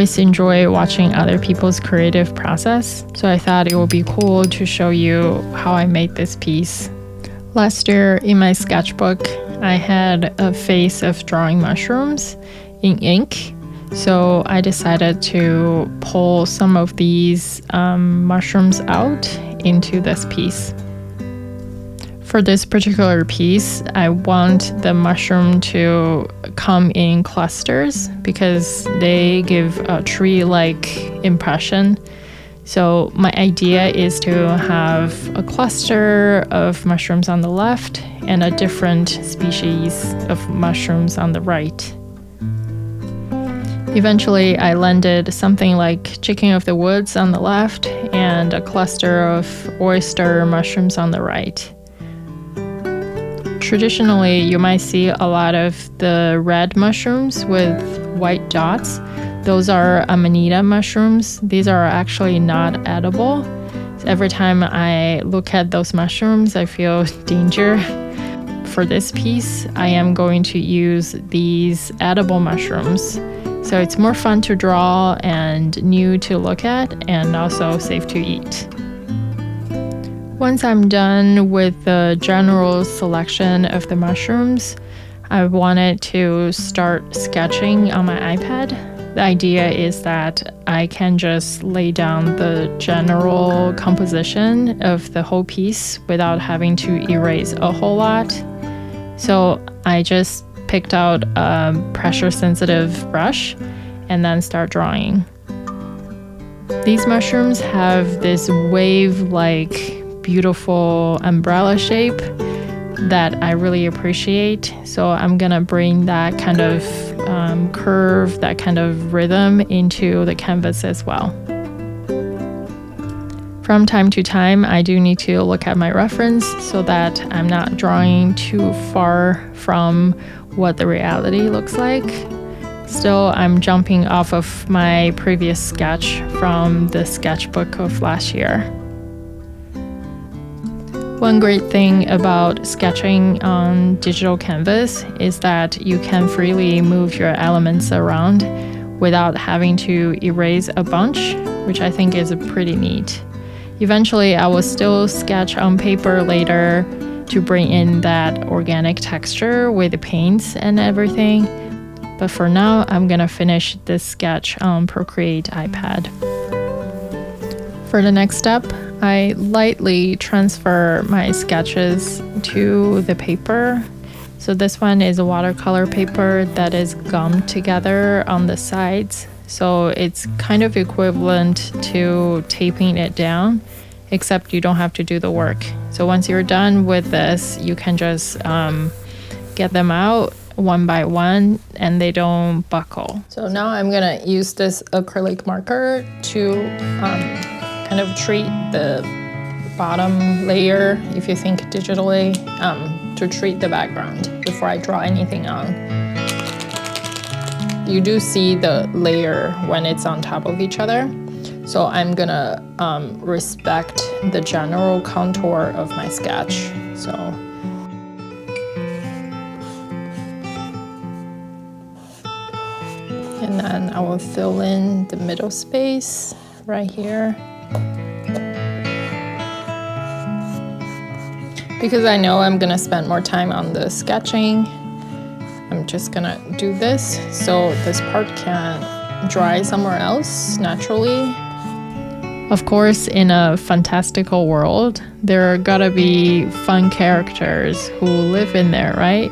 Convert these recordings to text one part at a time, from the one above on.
always enjoy watching other people's creative process, so I thought it would be cool to show you how I made this piece. Last year in my sketchbook, I had a phase of drawing mushrooms in ink, so I decided to pull some of these mushrooms out into this piece. For this particular piece, I want the mushroom to come in clusters because they give a tree-like impression. So my idea is to have a cluster of mushrooms on the left and a different species of mushrooms on the right. Eventually, I landed something like chicken of the woods on the left and a cluster of oyster mushrooms on the right. Traditionally, you might see a lot of the red mushrooms with white dots. Those are amanita mushrooms. These are actually not edible. So every time I look at those mushrooms, I feel danger. For this piece, I am going to use these edible mushrooms. So it's more fun to draw and new to look at and also safe to eat. Once I'm done with the general selection of the mushrooms, I wanted to start sketching on my iPad. The idea is that I can just lay down the general composition of the whole piece without having to erase a whole lot. So I just picked out a pressure-sensitive brush and then start drawing. These mushrooms have this wave-like beautiful umbrella shape that I really appreciate. So I'm gonna bring that kind of curve, that kind of rhythm into the canvas as well. From time to time, I do need to look at my reference so that I'm not drawing too far from what the reality looks like. Still, I'm jumping off of my previous sketch from the sketchbook of last year. One great thing about sketching on digital canvas is that you can freely move your elements around without having to erase a bunch, which I think is pretty neat. Eventually, I will still sketch on paper later to bring in that organic texture with the paints and everything. But for now, I'm gonna finish this sketch on Procreate iPad. For the next step, I lightly transfer my sketches to the paper. So this one is a watercolor paper that is gummed together on the sides. So it's kind of equivalent to taping it down, except you don't have to do the work. So once you're done with this, you can just get them out one by one and they don't buckle. So now I'm gonna use this acrylic marker to kind of treat the bottom layer, if you think digitally, to treat the background before I draw anything on. You do see the layer when it's on top of each other. So I'm gonna respect the general contour of my sketch. So and then I will fill in the middle space right here. Because I know I'm gonna spend more time on the sketching, I'm just gonna do this so this part can dry somewhere else naturally. Of course, in a fantastical world, there are gotta be fun characters who live in there, right?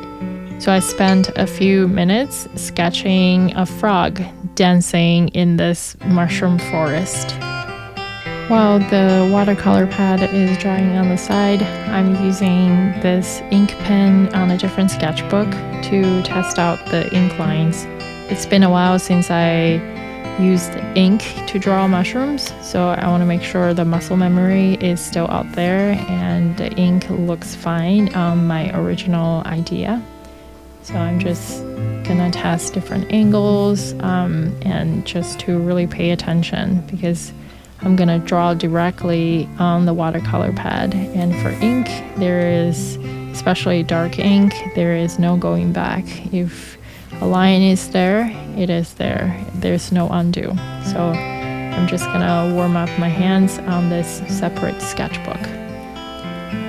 So I spent a few minutes sketching a frog dancing in this mushroom forest. While the watercolor pad is drying on the side, I'm using this ink pen on a different sketchbook to test out the ink lines. It's been a while since I used ink to draw mushrooms, so I want to make sure the muscle memory is still out there and the ink looks fine on my original idea. So I'm just gonna test different angles and just to really pay attention because I'm gonna draw directly on the watercolor pad. And for ink, there is, especially dark ink, there is no going back. If a line is there, it is there. There's no undo. So I'm just gonna warm up my hands on this separate sketchbook.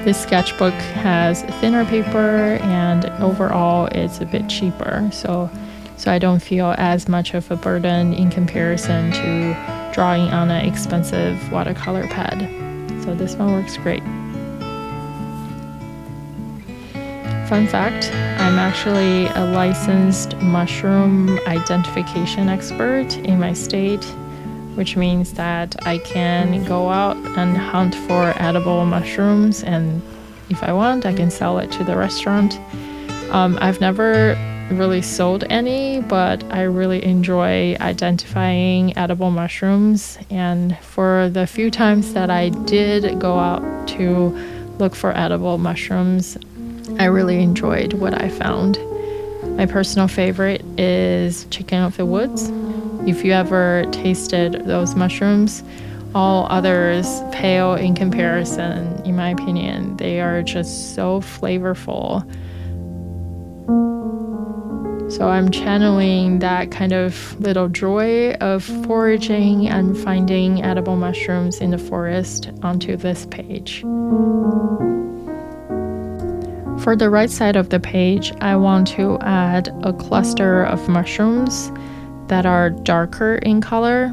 This sketchbook has thinner paper and overall it's a bit cheaper. So I don't feel as much of a burden in comparison to drawing on an expensive watercolor pad. So this one works great. Fun fact, I'm actually a licensed mushroom identification expert in my state, which means that I can go out and hunt for edible mushrooms, and if I want, I can sell it to the restaurant. I've never really sold any, but I really enjoy identifying edible mushrooms, and for the few times that I did go out to look for edible mushrooms, I really enjoyed what I found. My personal favorite is chicken of the woods. If you ever tasted those mushrooms, all others pale in comparison, in my opinion. They are just so flavorful. So I'm channeling that kind of little joy of foraging and finding edible mushrooms in the forest onto this page. For the right side of the page, I want to add a cluster of mushrooms that are darker in color,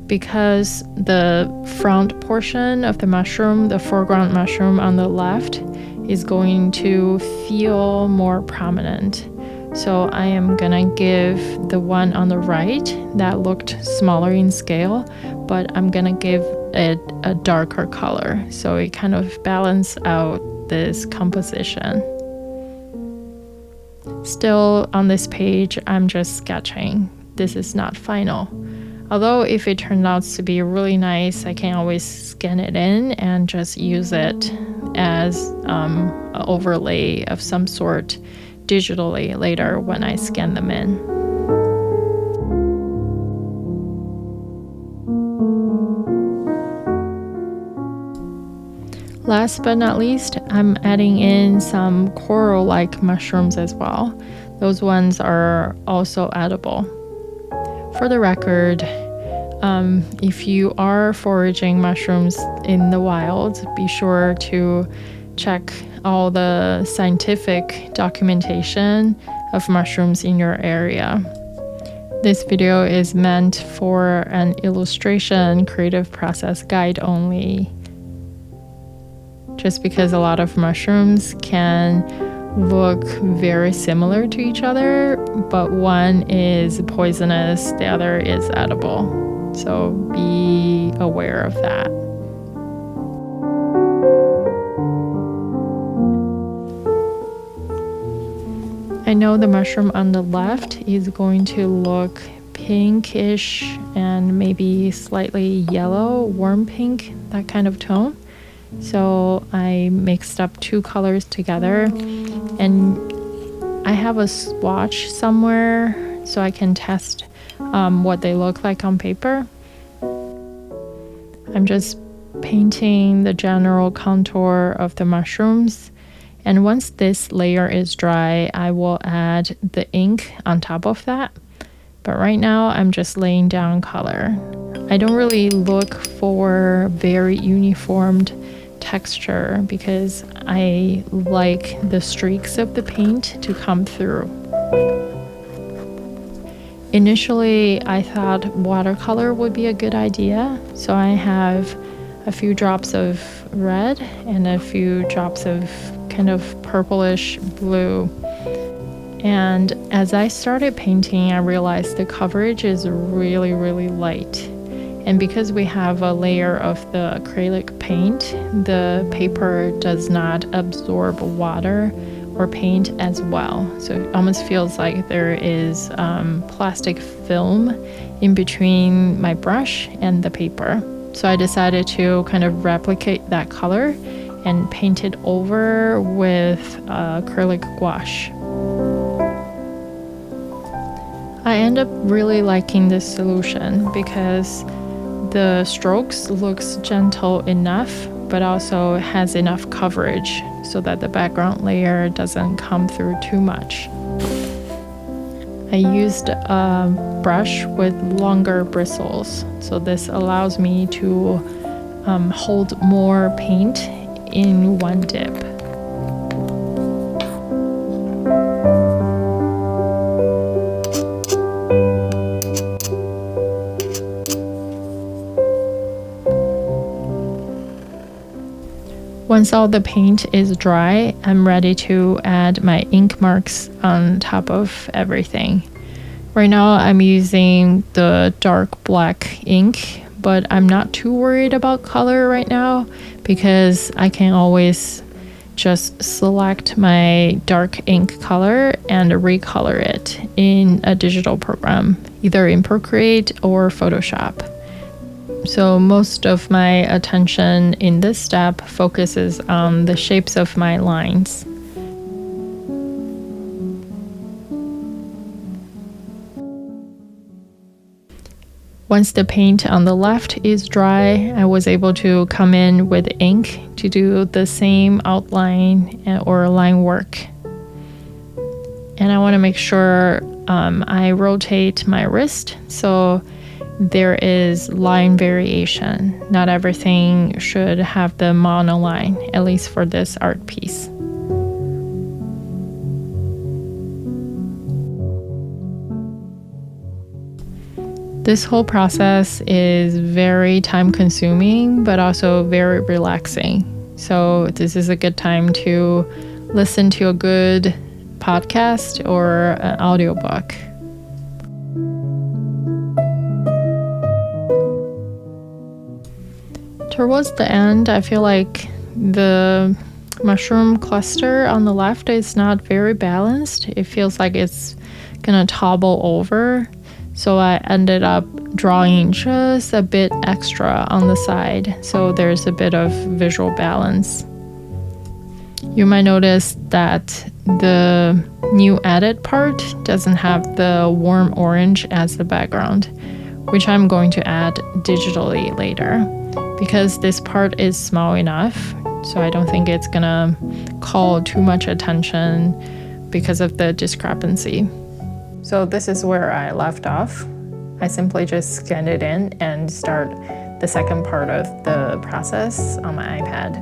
because the front portion of the mushroom, the foreground mushroom on the left, is going to feel more prominent. So I am gonna give the one on the right that looked smaller in scale, but I'm gonna give it a darker color, so it kind of balances out this composition. Still on this page, I'm just sketching. This is not final. Although if it turns out to be really nice, I can always scan it in and just use it as an overlay of some sort digitally later when I scan them in. Last but not least, I'm adding in some coral-like mushrooms as well. Those ones are also edible. For the record, if you are foraging mushrooms in the wild, be sure to check all the scientific documentation of mushrooms in your area. This video is meant for an illustration creative process guide only. Just because a lot of mushrooms can look very similar to each other, but one is poisonous, the other is edible. So be aware of that. I know the mushroom on the left is going to look pinkish and maybe slightly yellow, warm pink, that kind of tone. So I mixed up two colors together, and I have a swatch somewhere so I can test what they look like on paper. I'm just painting the general contour of the mushrooms, and once this layer is dry, I will add the ink on top of that. But right now I'm just laying down color. I don't really look for very uniformed texture because I like the streaks of the paint to come through. Initially, I thought watercolor would be a good idea, so I have a few drops of red and a few drops of kind of purplish blue. And as I started painting, I realized the coverage is really, really light. And because we have a layer of the acrylic paint, the paper does not absorb water or paint as well. So it almost feels like there is plastic film in between my brush and the paper. So I decided to kind of replicate that color and paint it over with acrylic gouache. I end up really liking this solution because the strokes looks gentle enough, but also has enough coverage so that the background layer doesn't come through too much. I used a brush with longer bristles, so this allows me to hold more paint in one dip. Once all the paint is dry, I'm ready to add my ink marks on top of everything. Right now I'm using the dark black ink, but I'm not too worried about color right now because I can always just select my dark ink color and recolor it in a digital program, either in Procreate or Photoshop. So most of my attention in this step focuses on the shapes of my lines. Once the paint on the left is dry, I was able to come in with ink to do the same outline or line work. And I want to make sure I rotate my wrist so there is line variation. Not everything should have the monoline, at least for this art piece. This whole process is very time consuming, but also very relaxing. So this is a good time to listen to a good podcast or an audiobook. Towards the end, I feel like the mushroom cluster on the left is not very balanced. It feels like it's gonna topple over. So I ended up drawing just a bit extra on the side, so there's a bit of visual balance. You might notice that the new edit part doesn't have the warm orange as the background, which I'm going to add digitally later. Because this part is small enough, so I don't think it's gonna call too much attention because of the discrepancy. So this is where I left off. I simply just scanned it in and start the second part of the process on my iPad.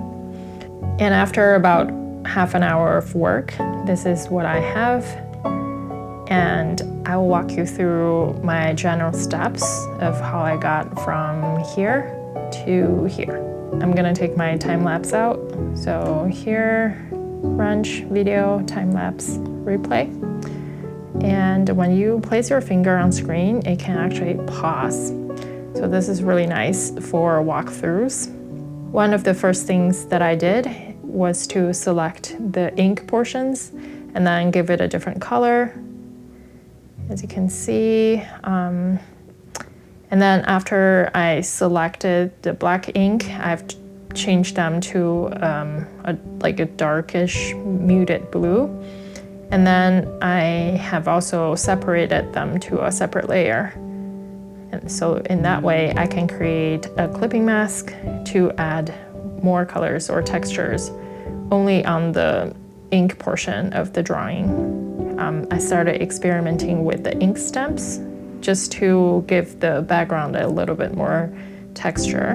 And after about half an hour of work, this is what I have. And I will walk you through my general steps of how I got from here to here. I'm gonna take my time lapse out. So here, wrench, video, time lapse, replay. And when you place your finger on screen, it can actually pause. So this is really nice for walkthroughs. One of the first things that I did was to select the ink portions and then give it a different color, as you can see. And then after I selected the black ink, I've changed them to like a darkish muted blue. And then I have also separated them to a separate layer. And so in that way, I can create a clipping mask to add more colors or textures only on the ink portion of the drawing. I started experimenting with the ink stamps just to give the background a little bit more texture.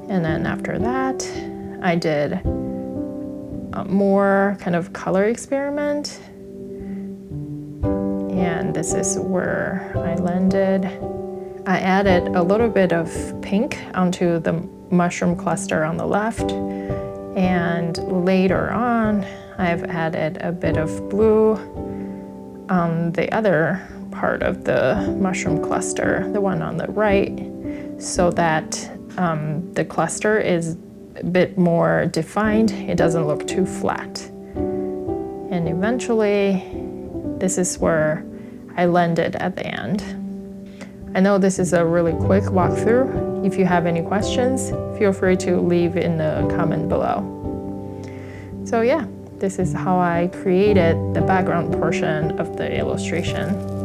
And then after that, I did more kind of color experiment. And this is where I landed. I added a little bit of pink onto the mushroom cluster on the left. And later on, I've added a bit of blue on the other part of the mushroom cluster, the one on the right, so that the cluster is a bit more defined. It doesn't look too flat. And eventually, this is where I landed at the end. I know this is a really quick walkthrough. If you have any questions, feel free to leave in the comment below. So yeah, this is how I created the background portion of the illustration.